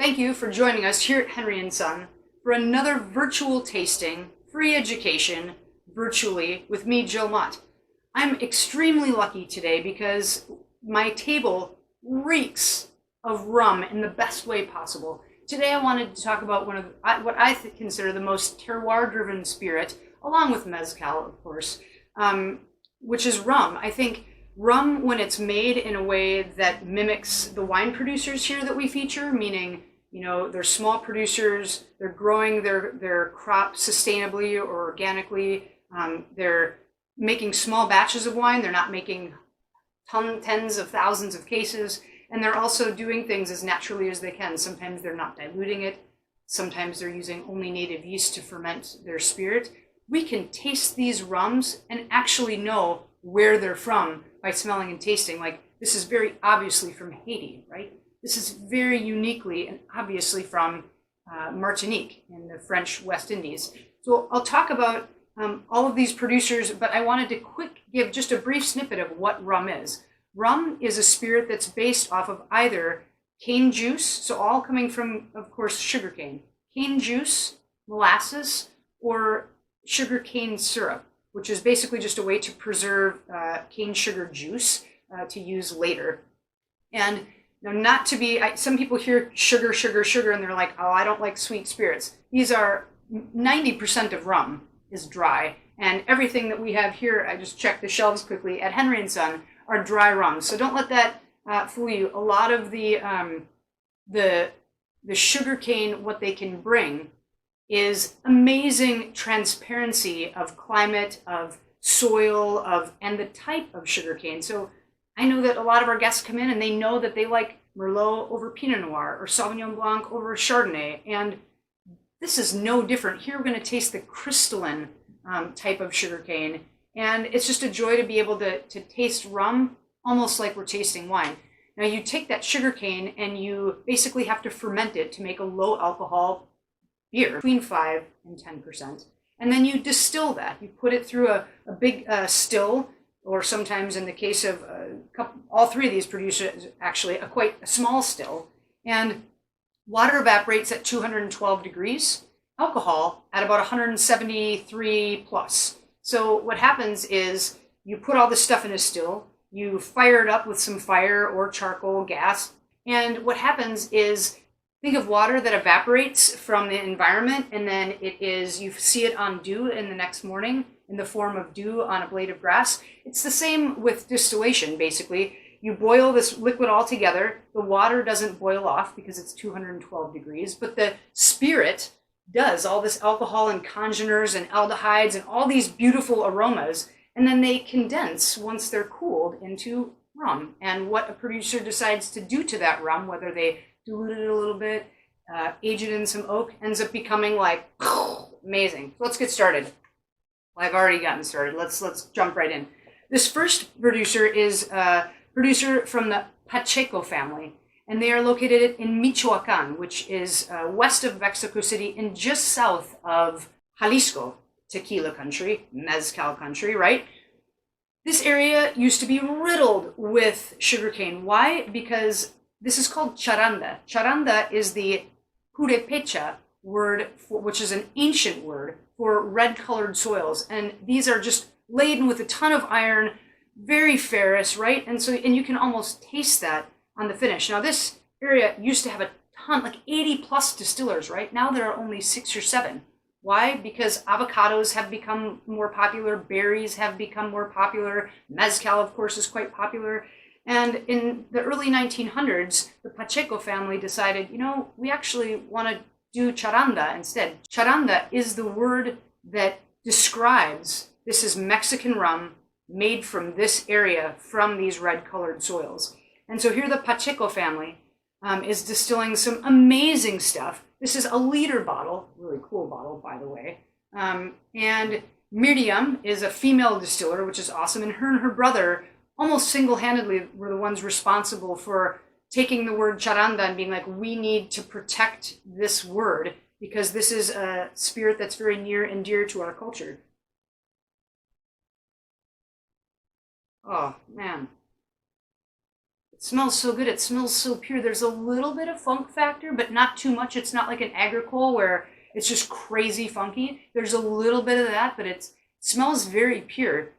Thank you for joining us here at Henry & Son for another virtual tasting, free education, virtually, with me, Jill Mott. I'm extremely lucky today because my table reeks of rum in the best way possible. Today I wanted to talk about one of what I consider the most terroir-driven spirit, along with mezcal, of course, which is rum. I think rum, when it's made in a way that mimics the wine producers here that we feature, meaning, you know, they're small producers, they're growing their crop sustainably or organically, they're making small batches of wine, they're not making tens of thousands of cases, and they're also doing things as naturally as they can. Sometimes they're not diluting it, sometimes they're using only native yeast to ferment their spirit. We can taste these rums and actually know where they're from by smelling and tasting. Like, this is very obviously from Haiti, right? This is very uniquely and obviously from Martinique in the French West Indies. So I'll talk about all of these producers, but I wanted to give just a brief snippet of what rum is. Rum is a spirit that's based off of either cane juice, so all coming from, of course, sugarcane, cane juice, molasses, or sugarcane syrup, which is basically just a way to preserve cane sugar juice to use later. And now, not to be, some people hear sugar, sugar, sugar, and they're like, oh, I don't like sweet spirits. These are 90% of rum is dry, and everything that we have here, I just checked the shelves quickly, at Henry & Son, are dry rums. So don't let that fool you. A lot of the sugar cane, what they can bring is amazing transparency of climate, of soil, and the type of sugarcane. So I know that a lot of our guests come in and they know that they like Merlot over Pinot Noir or Sauvignon Blanc over Chardonnay. And this is no different. Here we're going to taste the crystalline type of sugarcane. And it's just a joy to be able to taste rum almost like we're tasting wine. Now you take that sugarcane and you basically have to ferment it to make a low alcohol beer, between 5 and 10%. And then you distill that. You put it through a big still, or sometimes in the case of all three of these producers, actually, quite a small still. And water evaporates at 212 degrees, alcohol at about 173 plus. So what happens is you put all this stuff in a still, you fire it up with some fire or charcoal gas, and what happens is, think of water that evaporates from the environment, and then you see it on dew in the next morning in the form of dew on a blade of grass. It's the same with distillation, basically. You boil this liquid all together. The water doesn't boil off because it's 212 degrees, but the spirit does. All this alcohol and congeners and aldehydes and all these beautiful aromas, and then they condense once they're cooled into rum. And what a producer decides to do to that rum, whether they dilute it a little bit, age it in some oak, ends up becoming like amazing. So let's get started. Well, I've already gotten started. Let's jump right in. This first producer is a producer from the Pacheco family, and they are located in Michoacan, which is west of Mexico City and just south of Jalisco, tequila country, mezcal country, right? This area used to be riddled with sugarcane. Why? Because this is called charanda. Charanda is the purepecha word, which is an ancient word for red-colored soils. And these are just laden with a ton of iron, very ferrous, right? And you can almost taste that on the finish. Now, this area used to have a ton, like 80 plus distillers, right? Now there are only 6 or 7. Why? Because avocados have become more popular, berries have become more popular, mezcal, of course, is quite popular. And in the early 1900s, the Pacheco family decided, you know, we actually want to do charanda instead. Charanda is the word that describes this is Mexican rum made from this area, from these red-colored soils. And so here the Pacheco family is distilling some amazing stuff. This is a liter bottle, really cool bottle, by the way. And Miriam is a female distiller, which is awesome. And her brother almost single-handedly were the ones responsible for taking the word charanda and being like, we need to protect this word because this is a spirit that's very near and dear to our culture. Oh, man. It smells so good. It smells so pure. There's a little bit of funk factor, but not too much. It's not like an agricole where it's just crazy funky. There's a little bit of that, but it smells very pure.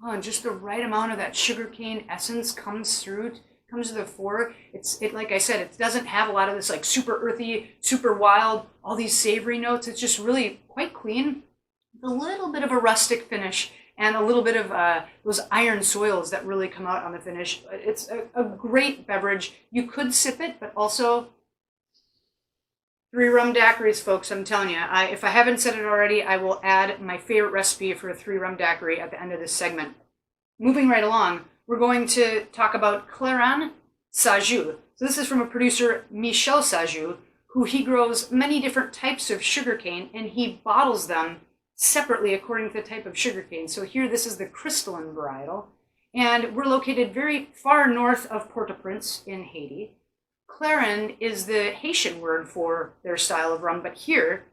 Oh, and just the right amount of that sugarcane essence comes to the fore. It like I said, it doesn't have a lot of this like super earthy, super wild, all these savory notes. It's just really quite clean, with a little bit of a rustic finish and a little bit of those iron soils that really come out on the finish. It's a great beverage. You could sip it, but also 3 rum daiquiris, folks. I'm telling you, if I haven't said it already, I will add my favorite recipe for a 3 rum daiquiri at the end of this segment. Moving right along, we're going to talk about Clairin Sajou. So this is from a producer, Michel Sajou, who he grows many different types of sugarcane, and he bottles them separately according to the type of sugarcane. So here, this is the crystalline varietal, and we're located very far north of Port-au-Prince in Haiti. Clairin is the Haitian word for their style of rum, but here,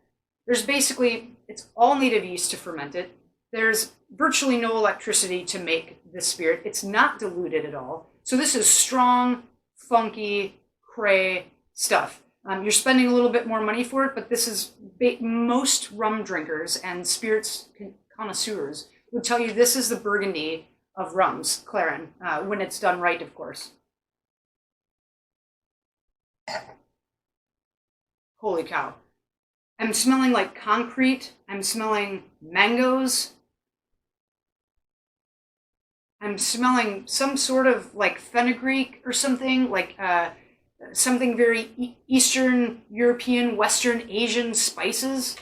there's basically, it's all native yeast to ferment it. There's virtually no electricity to make this spirit. It's not diluted at all. So this is strong, funky, cray stuff. You're spending a little bit more money for it, but this is most rum drinkers and spirits connoisseurs would tell you this is the Burgundy of rums, Clairin, when it's done right, of course. Holy cow. I'm smelling like concrete. I'm smelling mangoes. I'm smelling some sort of like fenugreek or something, like something very Eastern European, Western Asian spices.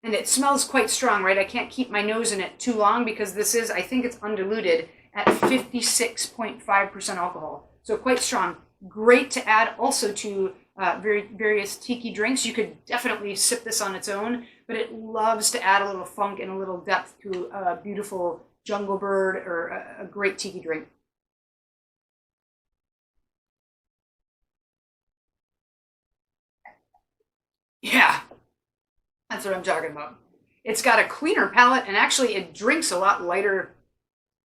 And it smells quite strong, right? I can't keep my nose in it too long because this is, I think it's undiluted at 56.5% alcohol. So quite strong. Great to add also to various tiki drinks. You could definitely sip this on its own, but it loves to add a little funk and a little depth to a beautiful jungle bird or a great tiki drink. Yeah, that's what I'm talking about. It's got a cleaner palate, and actually it drinks a lot lighter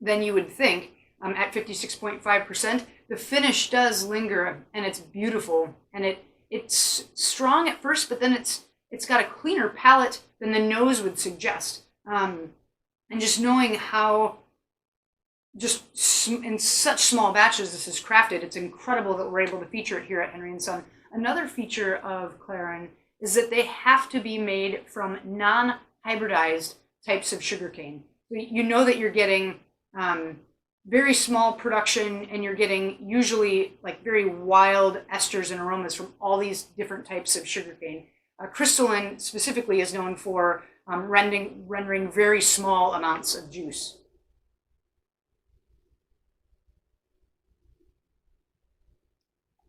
than you would think at 56.5%. The finish does linger, and it's beautiful, and it's strong at first, but then it's got a cleaner palate than the nose would suggest. And just knowing how just in such small batches this is crafted, it's incredible that we're able to feature it here at Henry & Son. Another feature of Clairin is that they have to be made from non-hybridized types of sugarcane. You know that you're getting very small production, and you're getting usually like very wild esters and aromas from all these different types of sugarcane. Crystalline specifically is known for rendering very small amounts of juice.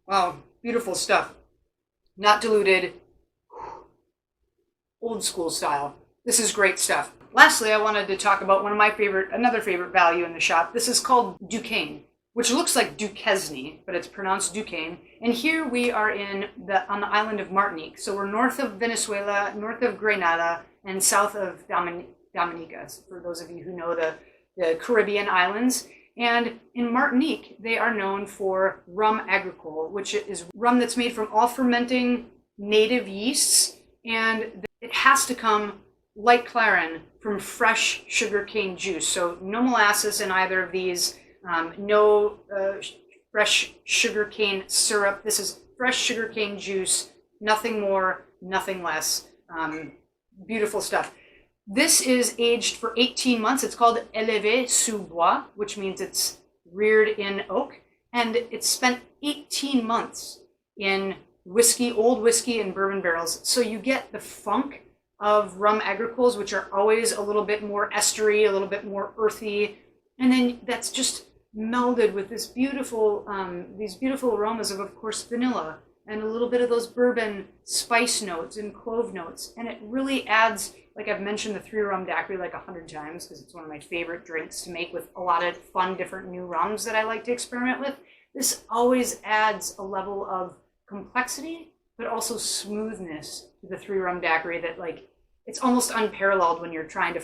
Wow, beautiful stuff. Not diluted, old school style. This is great stuff. Lastly, I wanted to talk about another favorite value in the shop. This is called Duquesne, which looks like Duquesne, but it's pronounced Duquesne. And here we are on the island of Martinique. So we're north of Venezuela, north of Grenada, and south of Dominica, for those of you who know the Caribbean islands. And in Martinique, they are known for rum agricole, which is rum that's made from all fermenting native yeasts, and it has to come, like Clairin, from fresh sugarcane juice. So no molasses in either of these, no fresh sugarcane syrup. This is fresh sugarcane juice, nothing more, nothing less. Beautiful stuff. This is aged for 18 months. It's called élevé sous bois, which means it's reared in oak. And it's spent 18 months in old whiskey and bourbon barrels. So you get the funk of rum agricoles, which are always a little bit more estery, a little bit more earthy. And then that's just melded with this these beautiful aromas of course, vanilla and a little bit of those bourbon spice notes and clove notes. And it really adds, like I've mentioned the 3 rum daiquiri like 100 times because it's one of my favorite drinks to make with a lot of fun, different new rums that I like to experiment with. This always adds a level of complexity, but also smoothness to the 3 rum daiquiri that, like, it's almost unparalleled when you're trying to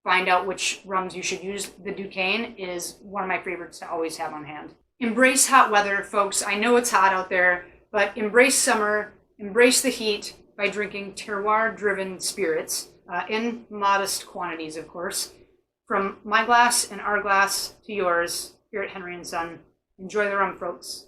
find out which rums you should use. The Duquesne is one of my favorites to always have on hand. Embrace hot weather, folks. I know it's hot out there, but embrace summer, embrace the heat by drinking terroir-driven spirits in modest quantities, of course. From my glass and our glass to yours, here at Henry & Son. Enjoy the rum, folks.